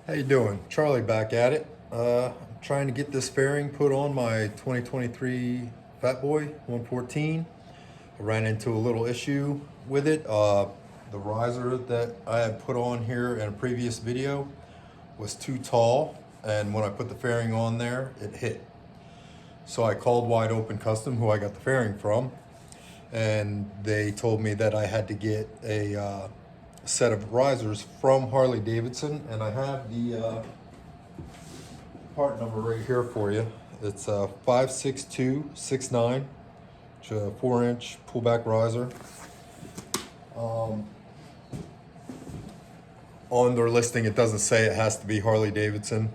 How you doing? Charlie back at it. I'm trying to get this fairing put on my 2023 FatBoy 114. I ran into a little issue with it. The riser that I had put on here in a previous video was too tall, and when I put the fairing on there, it hit. So I called Wide Open Custom, who I got the fairing from, and they told me that I had to get a set of risers from Harley Davidson, and I have the part number right here for you. It's 56269. It's a 4-inch pullback riser. On their listing, it doesn't say it has to be Harley Davidson,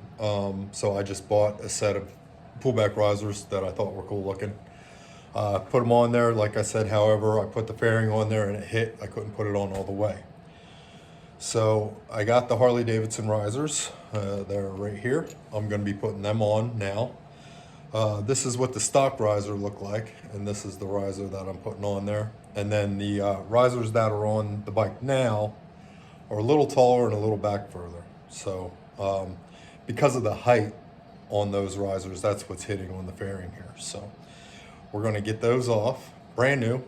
so I just bought a set of pullback risers that I thought were cool looking. Put them on there, like I said. However, I put the fairing on there and it hit. I couldn't put it on all the way. So I got the Harley Davidson risers. They're right here. I'm going to be putting them on now. This is what the stock riser looked like, and this is the riser that I'm putting on there. And then the risers that are on the bike now are a little taller and a little back further. So because of the height on those risers, that's what's hitting on the fairing here. So we're going to get those off, brand new,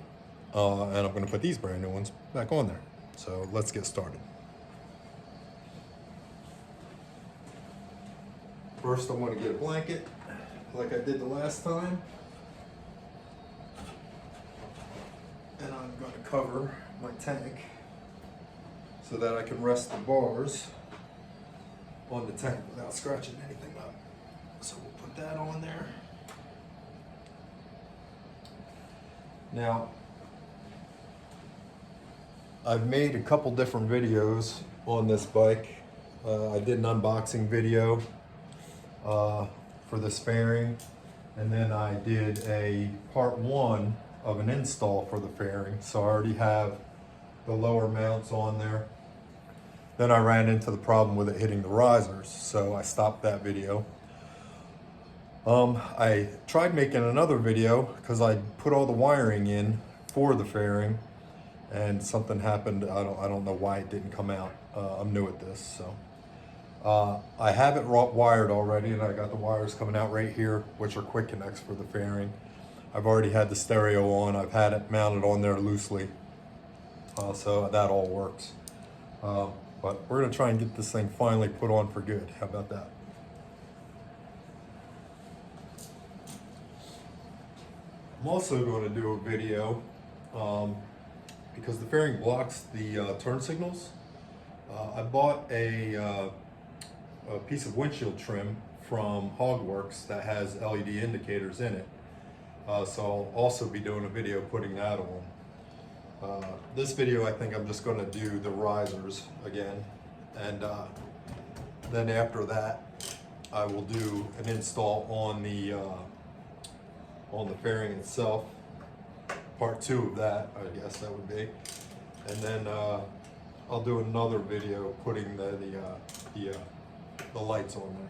and I'm going to put these brand new ones back on there. So let's get started. First, I'm going to get a blanket, like I did the last time. And I'm going to cover my tank so that I can rest the bars on the tank without scratching anything up. So we'll put that on there. Now, I've made a couple different videos on this bike. I did an unboxing video for this fairing, and then I did a part 1 of an install for the fairing. So I already have the lower mounts on there. Then I ran into the problem with it hitting the risers, so I stopped that video. I tried making another video because I put all the wiring in for the fairing, and something happened. I don't know why it didn't come out. I'm new at this, so. I have it wired already, and I got the wires coming out right here, which are quick connects for the fairing. I've already had the stereo on. I've had it mounted on there loosely, so that all works. But we're going to try and get this thing finally put on for good. How about that? I'm also going to do a video because the fairing blocks the turn signals. I bought a piece of windshield trim from Hogworks that has LED indicators in it. So I'll also be doing a video putting that on. This video, I think I'm just going to do the risers again, and then after that I will do an install on the fairing itself, part 2 of that, I guess that would be, and then I'll do another video putting the lights on there.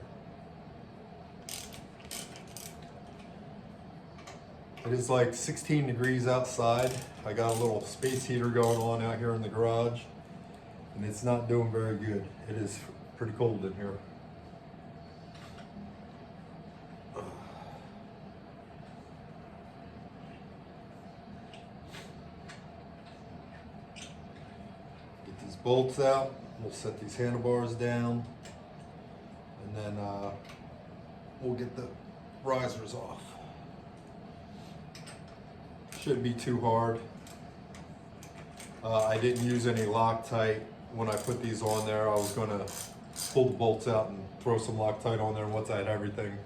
It is like 16 degrees outside. I got a little space heater going on out here in the garage, and it's not doing very good. It is pretty cold in here. Get these bolts out. We'll set these handlebars down, and then we'll get the risers off. Shouldn't be too hard. I didn't use any Loctite when I put these on there. I was going to pull the bolts out and throw some Loctite on there once I had everything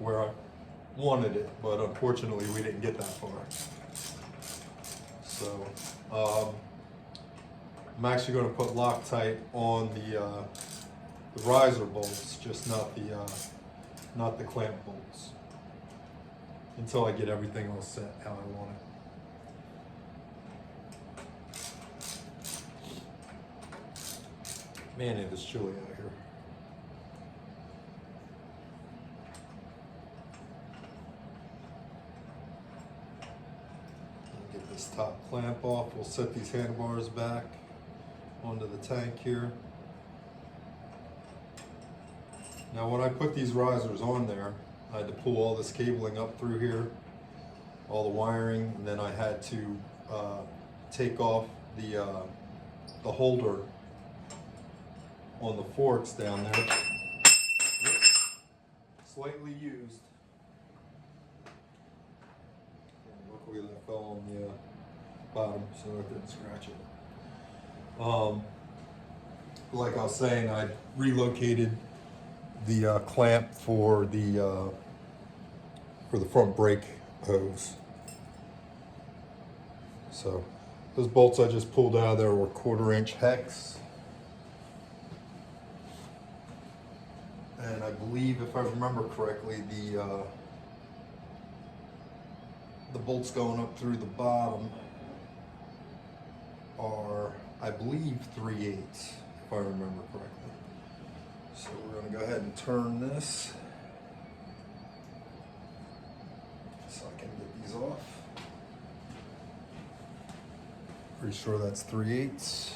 where I wanted it, but unfortunately we didn't get that far. So I'm actually going to put Loctite on the riser bolts, just not the clamp bolts, until I get everything all set how I want it. Man, it is chilly out here. Get this top clamp off. We'll set these handlebars back onto the tank here. Now when I put these risers on there, I had to pull all this cabling up through here, all the wiring, and then I had to take off the holder on the forks down there. Slightly used. And luckily that fell on the bottom, so it didn't scratch it. Like I was saying, I relocated the clamp for the front brake hose. So those bolts I just pulled out of there were 1/4-inch hex. And I believe, if I remember correctly, the bolts going up through the bottom are, I believe, 3/8, if I remember correctly. So we're going to go ahead and turn this so I can get these off. Pretty sure that's 3/8.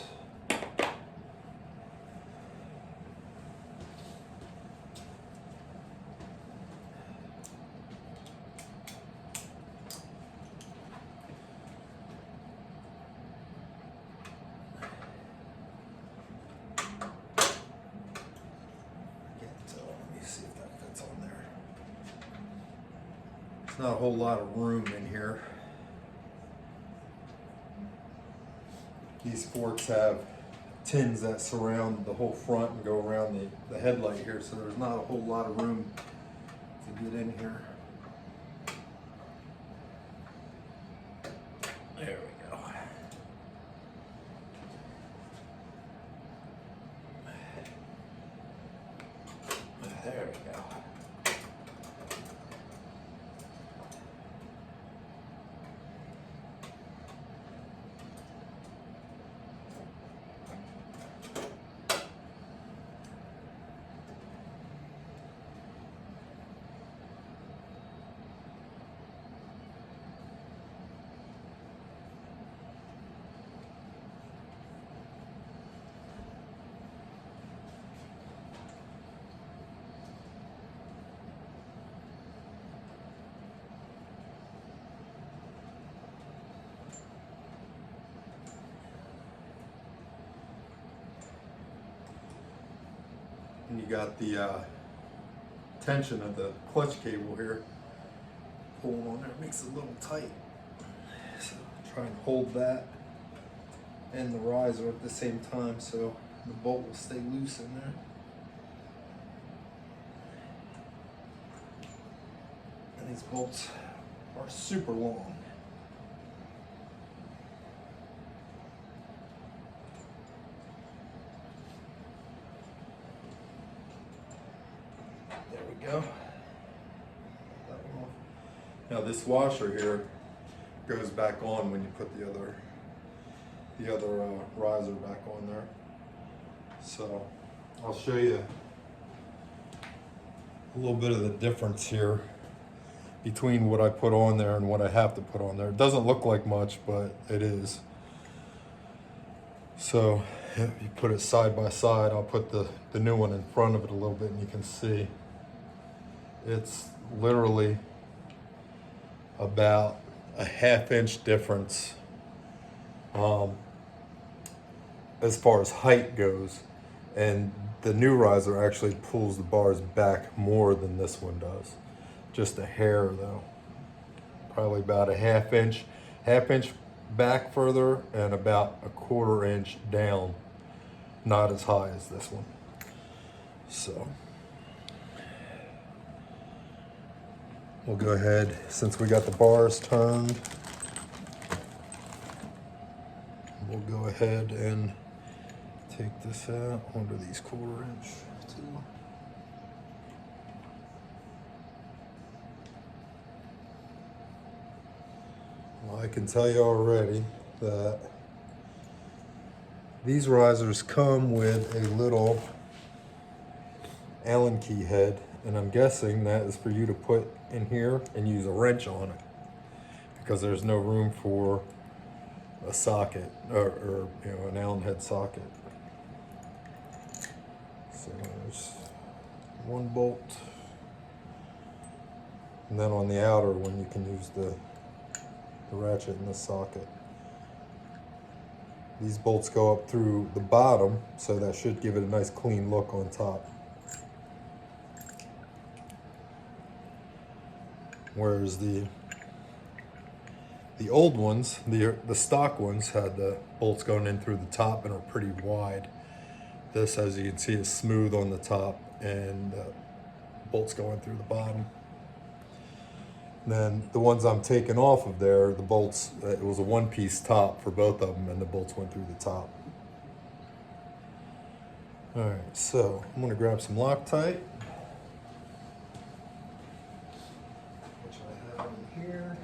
Not a whole lot of room in here. These forks have tins that surround the whole front and go around the headlight here, so there's not a whole lot of room to get in here. There we go. There we go. And you got the tension of the clutch cable here. Pulling on there makes it a little tight. So try and hold that and the riser at the same time so the bolt will stay loose in there. And these bolts are super long. Go. Now this washer here goes back on when you put the other riser back on there. So I'll show you a little bit of the difference here between what I put on there and what I have to put on there. It doesn't look like much, but it is. So if you put it side by side, I'll put the new one in front of it a little bit and you can see. It's literally about a 1/2-inch difference as far as height goes, and the new riser actually pulls the bars back more than this one does. Just a hair though, probably about a 1/2 inch back further and about a 1/4 inch down, not as high as this one. So we'll go ahead, since we got the bars turned, we'll go ahead and take this out onto these 1/4 inch too. Well, I can tell you already that these risers come with a little Allen key head, and I'm guessing that is for you to put in here and use a wrench on it, because there's no room for a socket or you know, an Allen head socket. So there's one bolt. And then on the outer one, you can use the ratchet in the socket. These bolts go up through the bottom, so that should give it a nice clean look on top. Whereas the old ones, the stock ones, had the bolts going in through the top and are pretty wide. This, as you can see, is smooth on the top and bolts going through the bottom. And then the ones I'm taking off of there, the bolts, it was a one-piece top for both of them, and the bolts went through the top. All right, so I'm gonna grab some Loctite, which I have in here.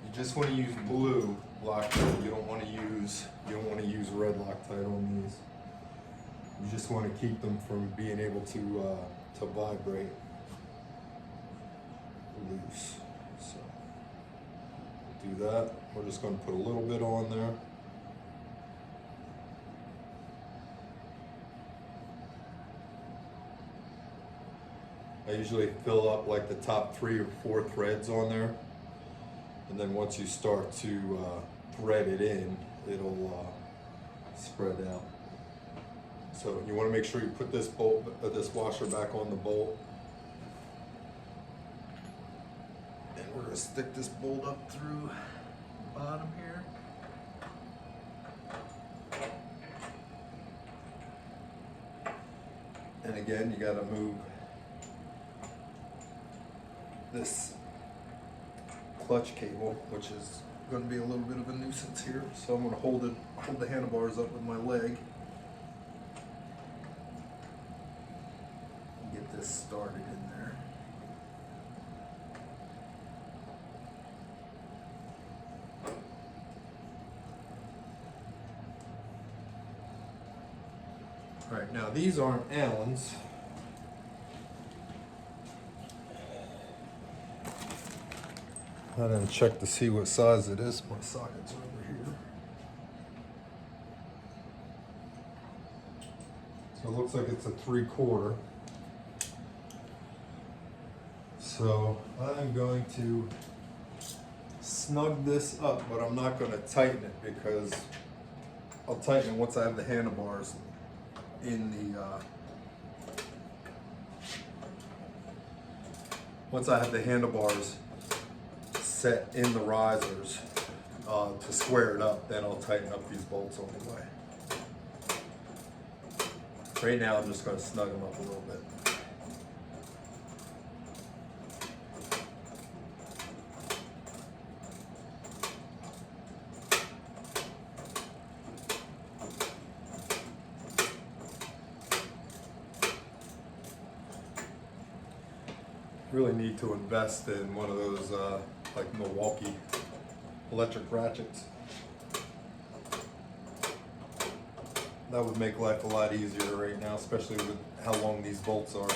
You just want to use blue Loctite. You don't want to use red Loctite on these. You just want to keep them from being able to vibrate loose. So do that. We're just going to put a little bit on there. I usually fill up like the top 3 or 4 threads on there, and then once you start to thread it in, it'll spread out. So you want to make sure you put this this washer back on the bolt. And we're going to stick this bolt up through the bottom here. And again, you got to move this clutch cable, which is going to be a little bit of a nuisance here. So I'm going to hold the handlebars up with my leg. Get this started in there. All right, now these aren't Allen's. I didn't check to see what size it is. My socket's over here. So it looks like it's a 3/4. So I'm going to snug this up, but I'm not going to tighten it because I'll tighten it once I have the handlebars in the once I have the handlebars set in the risers to square it up, then I'll tighten up these bolts on the way. Right now I'm just going to snug them up a little bit. Really need to invest in one of those like Milwaukee electric ratchets. That would make life a lot easier right now, especially with how long these bolts are.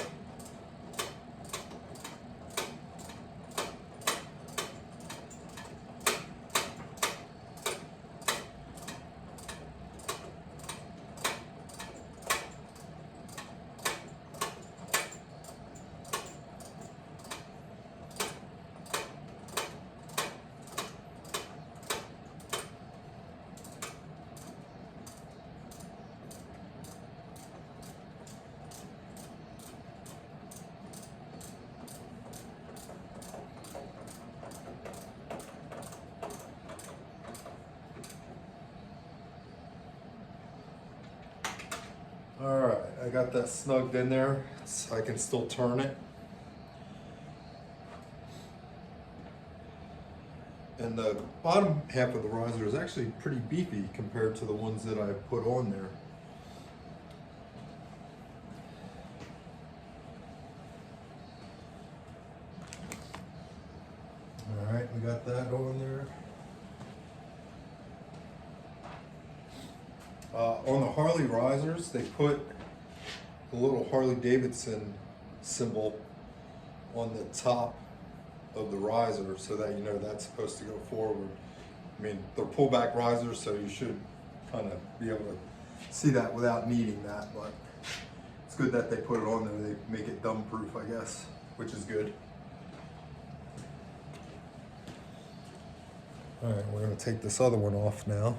Alright, I got that snugged in there. I can still turn it. And the bottom half of the riser is actually pretty beefy compared to the ones that I put on there. Alright, we got that on there. On the Harley risers, they put a little Harley Davidson symbol on the top of the riser so that you know that's supposed to go forward. I mean, they're pullback risers, so you should kind of be able to see that without needing that, but it's good that they put it on there. They make it dumb proof, I guess, which is good. All right, we're gonna take this other one off now.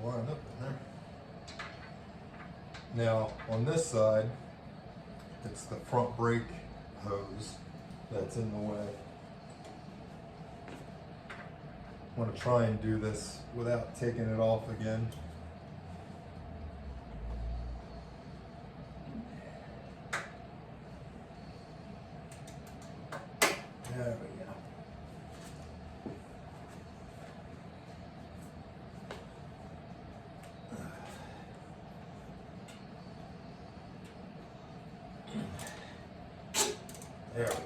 Line up in there. Now on this side, it's the front brake hose that's in the way. I want to try and do this without taking it off again. There we go. There we go.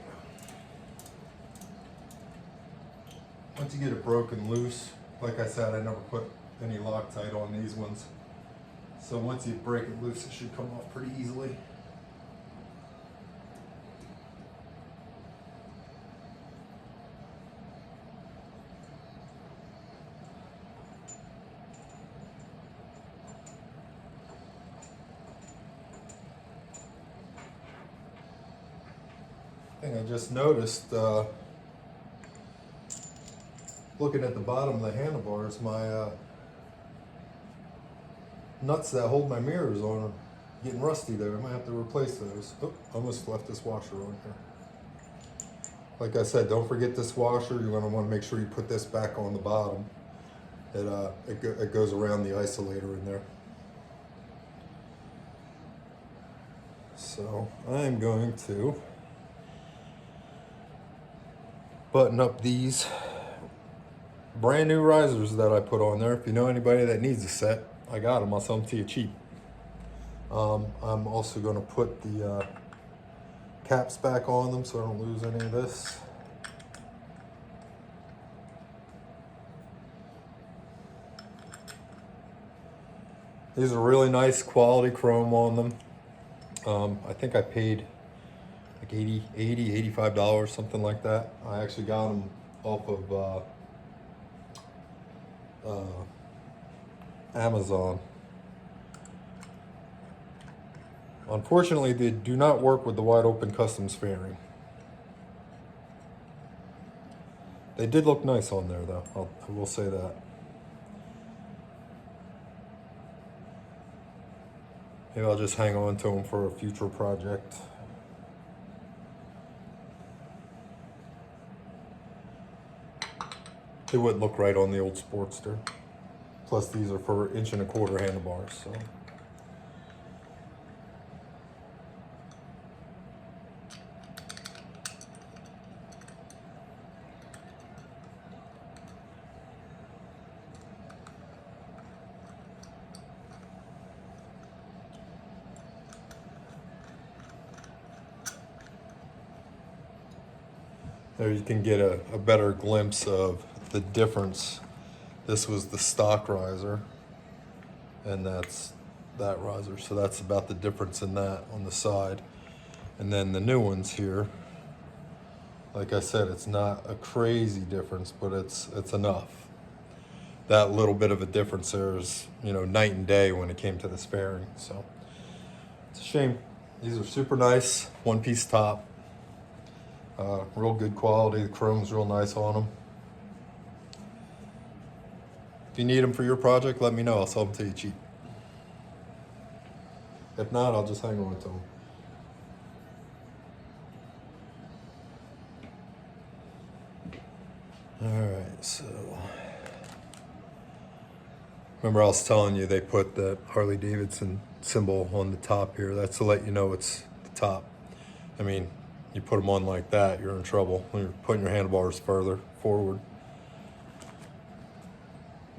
Once you get it broken loose, like I said, I never put any Loctite on these ones. So once you break it loose, it should come off pretty easily. Thing I just noticed, looking at the bottom of the handlebars, my nuts that hold my mirrors on are getting rusty there. I might have to replace those. Oh, almost left this washer on here. Like I said, don't forget this washer. You're going to want to make sure you put this back on the bottom. It goes around the isolator in there. So I'm going to button up these brand new risers that I put on there. If you know anybody that needs a set, I got them. I'll sell them to you cheap. I'm also going to put the caps back on them so I don't lose any of this. These are really nice quality chrome on them. I think I paid like $85, something like that. I actually got them off of Amazon. Unfortunately, they do not work with the wide open customs fairing. They did look nice on there though, I will say that. Maybe I'll just hang on to them for a future project. It wouldn't look right on the old Sportster. Plus these are for 1.25" handlebars, so. There you can get a better glimpse of the difference. This was the stock riser, and that's that riser. So that's about the difference in that on the side. And then the new ones here, like I said, it's not a crazy difference, but it's enough. That little bit of a difference there is, you know, night and day when it came to the fairing. So it's a shame. These are super nice, one-piece top. Real good quality. The chrome's real nice on them. If you need them for your project, let me know. I'll sell them to you cheap. If not, I'll just hang on to them. All right, so remember I was telling you they put the Harley Davidson symbol on the top here. That's to let you know it's the top. I mean, you put them on like that, you're in trouble when you're putting your handlebars further forward.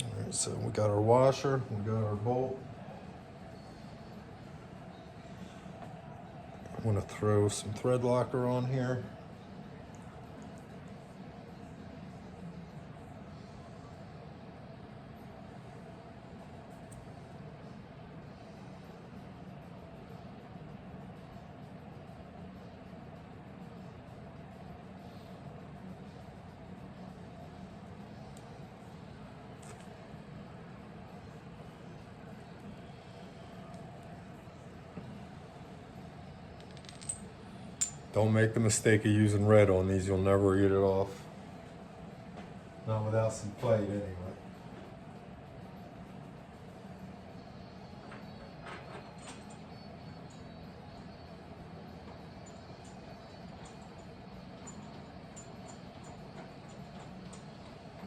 All right, so we got our washer, we got our bolt. I want to throw some thread locker on here. Don't make the mistake of using red on these. You'll never get it off. Not without some fight, anyway.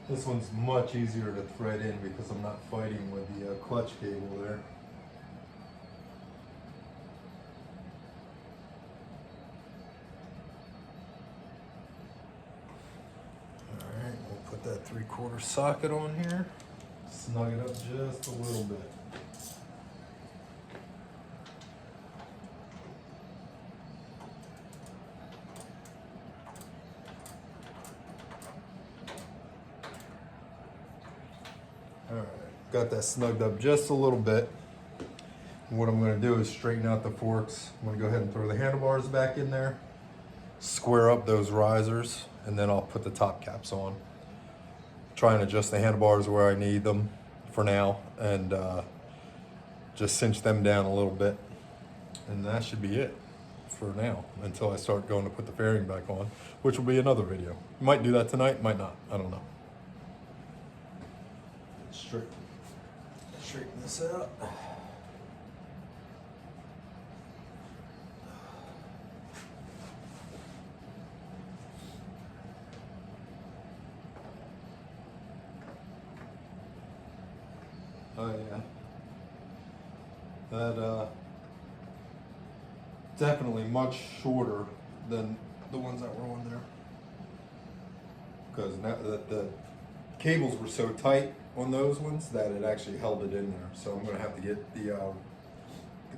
This one's much easier to thread in because I'm not fighting with the clutch cable there. Alright, we'll put that 3/4 socket on here. Snug it up just a little bit. Alright, got that snugged up just a little bit. And what I'm going to do is straighten out the forks. I'm going to go ahead and throw the handlebars back in there, square up those risers, and then I'll put the top caps on. Try and adjust the handlebars where I need them for now, and just cinch them down a little bit. And that should be it for now, until I start going to put the fairing back on, which will be another video. Might do that tonight, might not, I don't know. Straighten this out. Oh yeah. That definitely much shorter than the ones that were on there. Because now the cables were so tight on those ones that it actually held it in there. So I'm gonna have to get the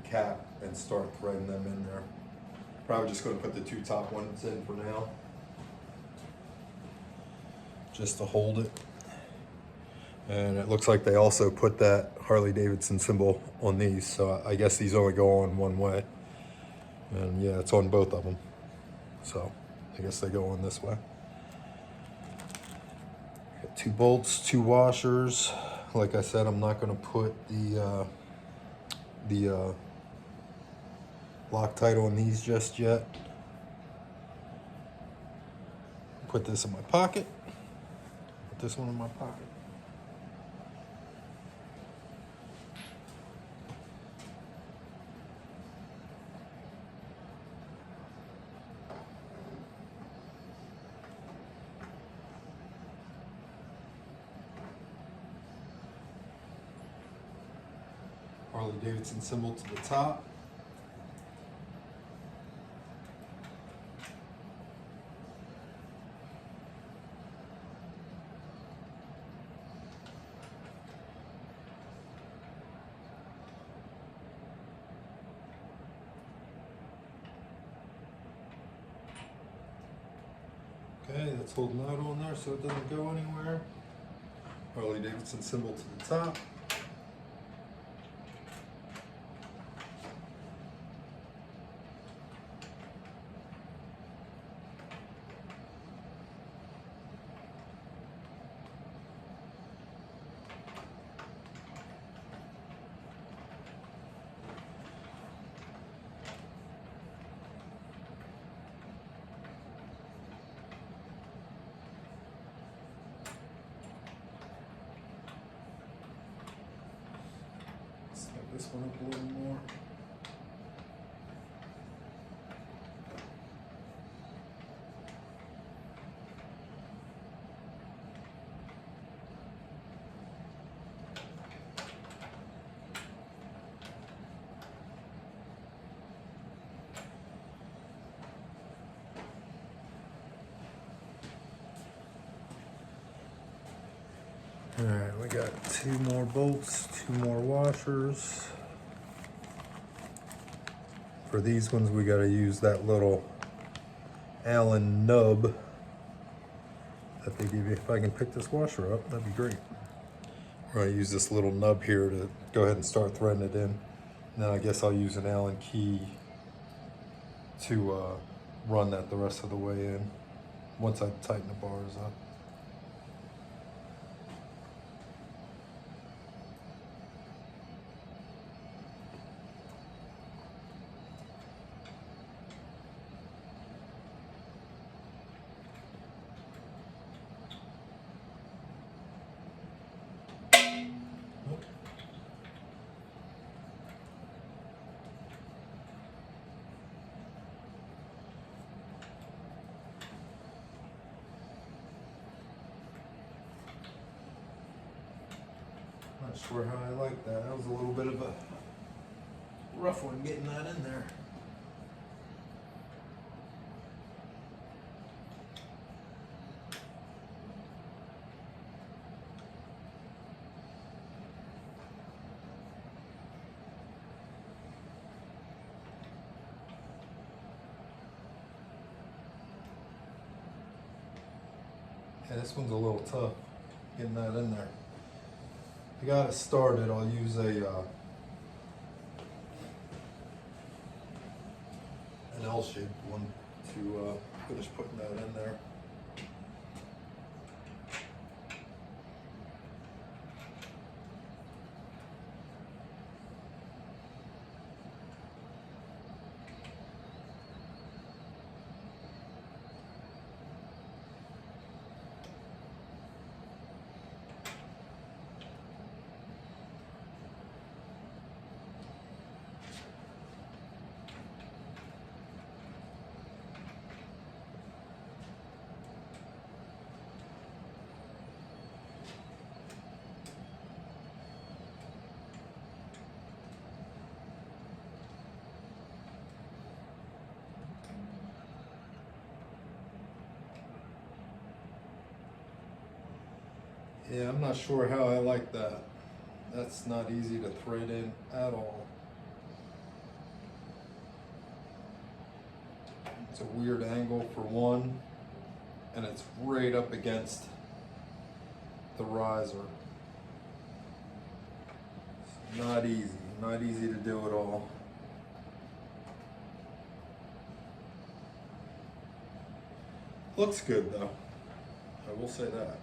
cap and start threading them in there. Probably just gonna put the 2 top ones in for now, just to hold it. And it looks like they also put that Harley Davidson symbol on these, so I guess these only go on one way. And yeah, it's on both of them, so I guess they go on this way. 2 bolts, 2 washers. Like I said, I'm not going to put the Loctite on these just yet. Put this in my pocket. Put this one in my pocket. Harley Davidson symbol to the top. Okay, that's holding out on there so it doesn't go anywhere. Harley Davidson symbol to the top. Snug this one up a little more. All right, we got 2 more bolts, 2 more washers. For these ones, we got to use that little Allen nub that they give you. If I can pick this washer up, that'd be great. We're going to use this little nub here to go ahead and start threading it in. And then I guess I'll use an Allen key to run that the rest of the way in once I tighten the bars up. Not sure how I like that. That was a little bit of a rough one getting that in there. Yeah, this one's a little tough getting that in there. I got it started. I'll use an L-shaped one to finish putting that in there. Yeah, I'm not sure how I like that. That's not easy to thread in at all. It's a weird angle for one, and it's right up against the riser. It's not easy to do it all. Looks good though, I will say that.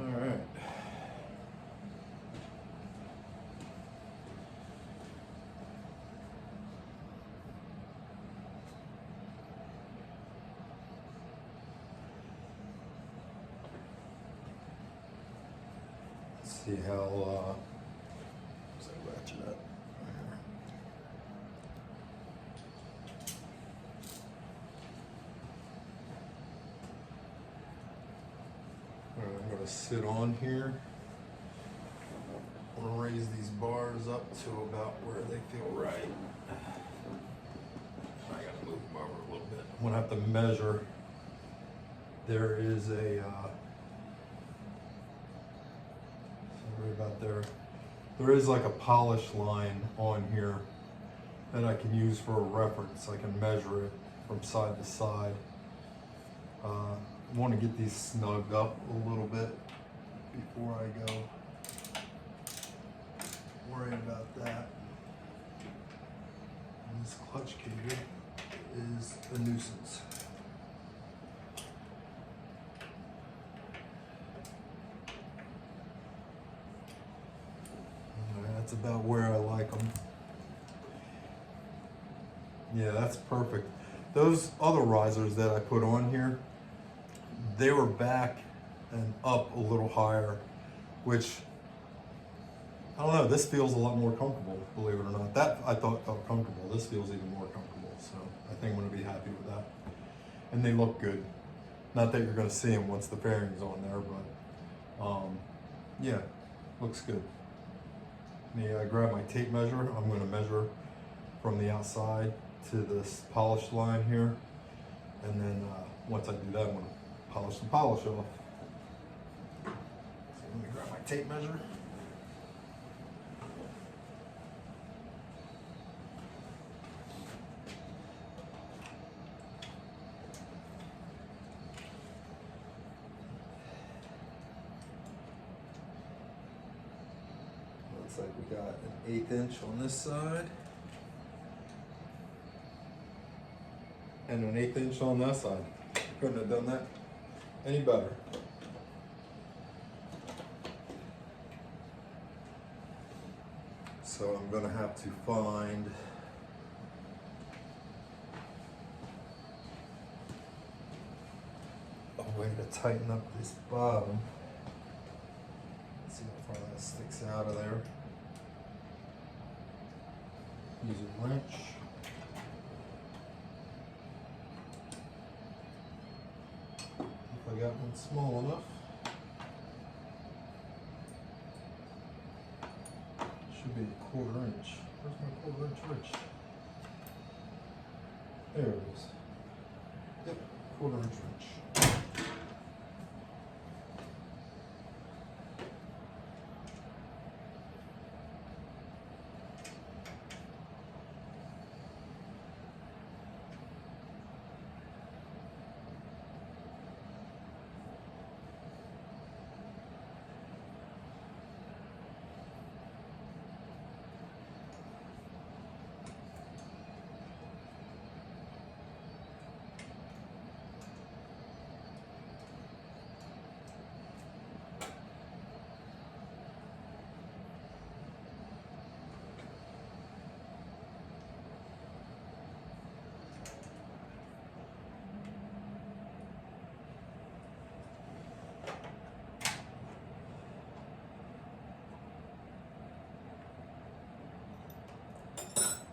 All right. Let's see how, does that ratchet up? I'm going to sit on here. I'm going to raise these bars up to about where they feel right. I got to move them over a little bit. I'm going to have to measure. There is a, sorry about there. There is like a polish line on here that I can use for a reference. I can measure it from side to side. I want to get these snugged up a little bit before I go worry about that. And this clutch cable is a nuisance. Alright, that's about where I like them. Yeah, that's perfect. Those other risers that I put on here, they were back and up a little higher, which, I don't know, this feels a lot more comfortable, believe it or not. That I thought felt comfortable. This feels even more comfortable, so I think I'm gonna be happy with that. And they look good. Not that you're gonna see them once the fairing's on there, but yeah, looks good. I grab my tape measure. I'm gonna measure from the outside to this polish line here. And then once I do that, I'm gonna polish the polish off. So let me grab my tape measure. Looks like we got an 1/8 inch on this side. And an 1/8 inch on that side. Couldn't have done that any better. So I'm gonna have to find a way to tighten up this bottom. Let's see how far that sticks out of there. Use a wrench. I got one small enough. Should be a 1/4 inch. Where's my 1/4 inch wrench? There it is. Yep, 1/4 inch wrench.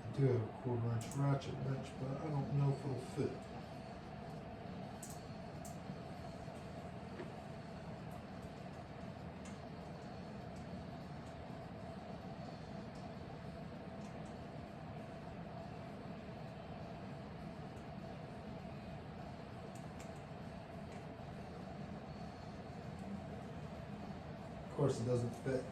I do have a 1/4 inch ratchet wrench, but I don't know if it'll fit. Of course, it doesn't fit.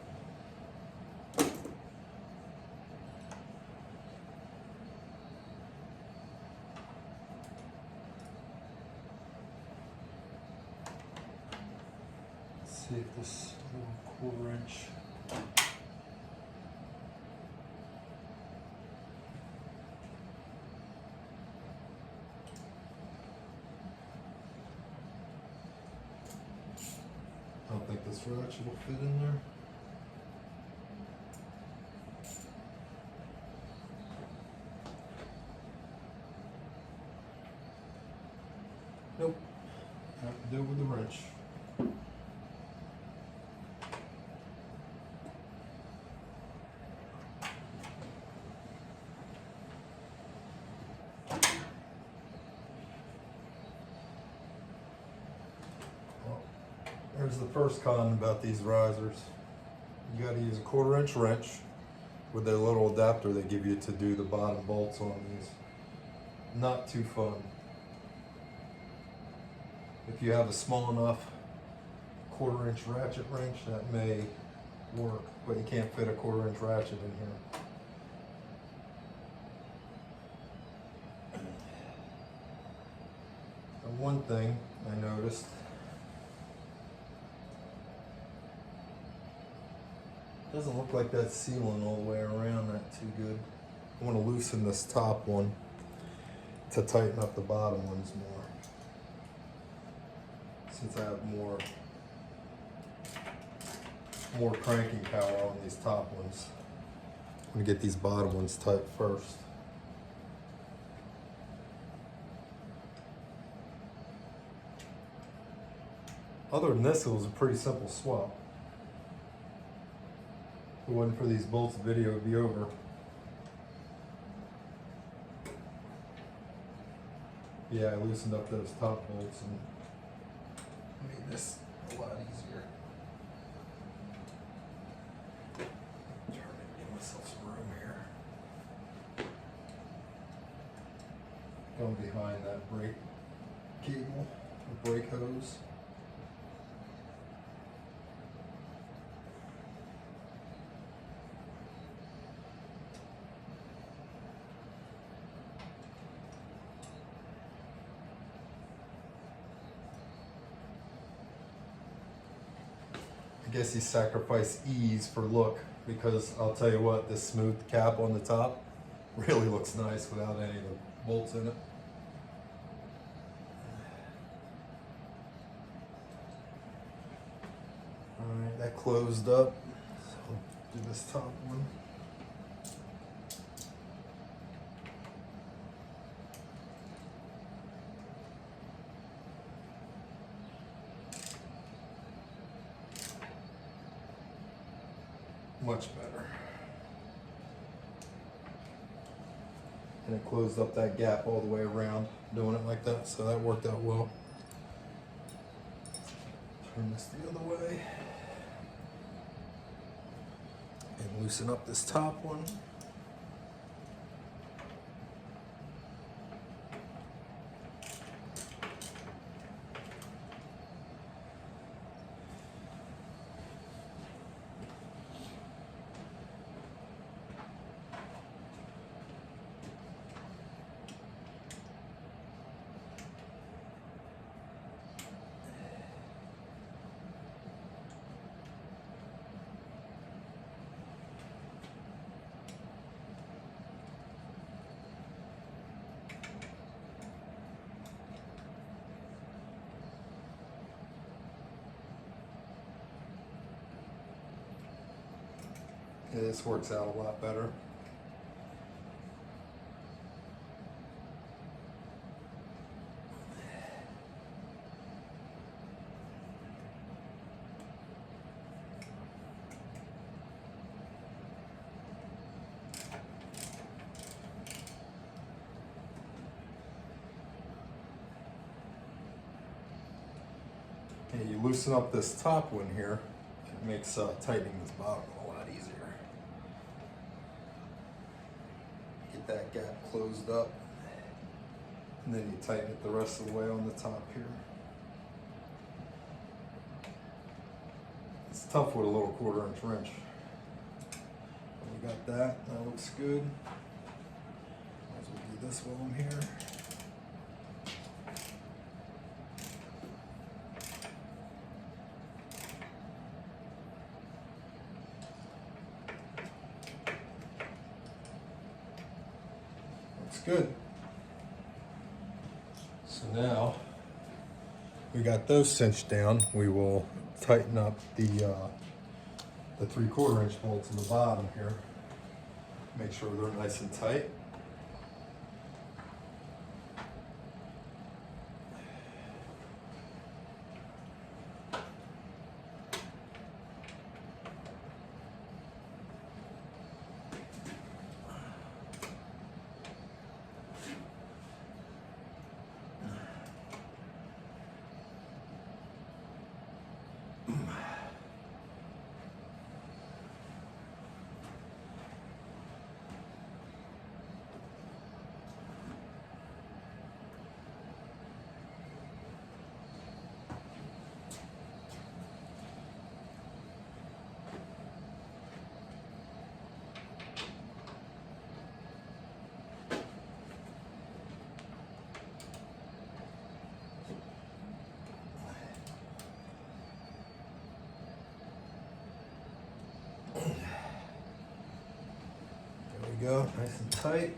See if this little 1/4 inch I don't think this ratchet will fit in there. Nope. Have to do it with the wrench. Here's the first con about these risers. You got to use a 1/4 inch wrench with their little adapter they give you to do the bottom bolts on these. Not too fun. If you have a small enough 1/4 inch ratchet wrench, that may work, but you can't fit a 1/4 inch ratchet in here. And one thing I noticed, doesn't look like that's sealing all the way around that too good. I want to loosen this top one to tighten up the bottom ones more. Since I have more cranking power on these top ones. I'm going to get these bottom ones tight first. Other than this, it was a pretty simple swap. If it wasn't for these bolts, the video would be over. Yeah, I loosened up those top bolts and made this a lot easier. Turn it, give myself some room here. Going behind that brake cable, or brake hose. I guess you sacrifice ease for look, because I'll tell you what, this smooth cap on the top really looks nice without any of the bolts in it. Alright, that closed up, so I'll do this top one. Much better. And it closed up that gap all the way around doing it like that, so that worked out well. Turn this the other way. And loosen up this top one. Yeah, this works out a lot better. Okay, you loosen up this top one here, it makes tightening this bottom a lot easier. Get that gap closed up, and then you tighten it the rest of the way on the top here. It's tough with a little 1/4 inch wrench. We got that, that looks good. Might as well do this while I'm here. Good. So now we got those cinched down. We will tighten up the 3/4 inch bolts in the bottom here. Make sure they're nice and tight. Go, nice and tight.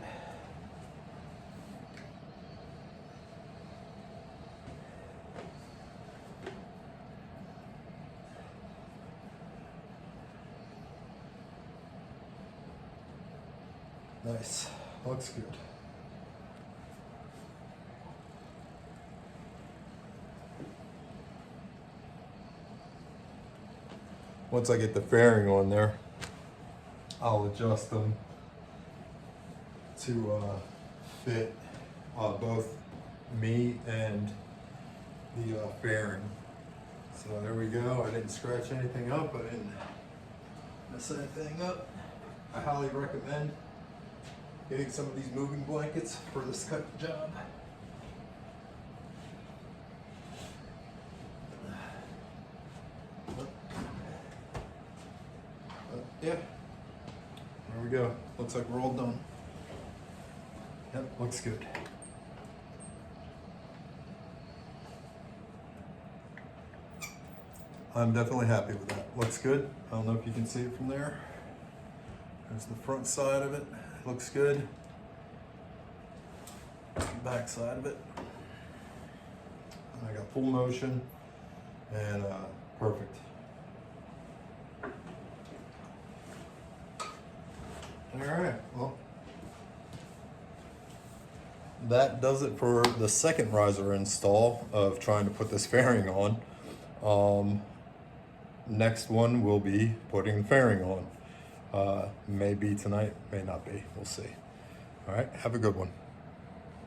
Nice, looks good. Once I get the fairing on there, I'll adjust them to fit both me and the fairing. So there we go. I didn't scratch anything up. I didn't mess anything up. I highly recommend getting some of these moving blankets for this type of job. Yeah, there we go. Looks like we're all done. Yep, looks good. I'm definitely happy with that. Looks good. I don't know if you can see it from there. There's the front side of it. Looks good. Back side of it. I got full motion and perfect. All right, well, that does it for the second riser install of trying to put this fairing on. Next one will be putting the fairing on. Maybe tonight, may not be, we'll see. All right, have a good one.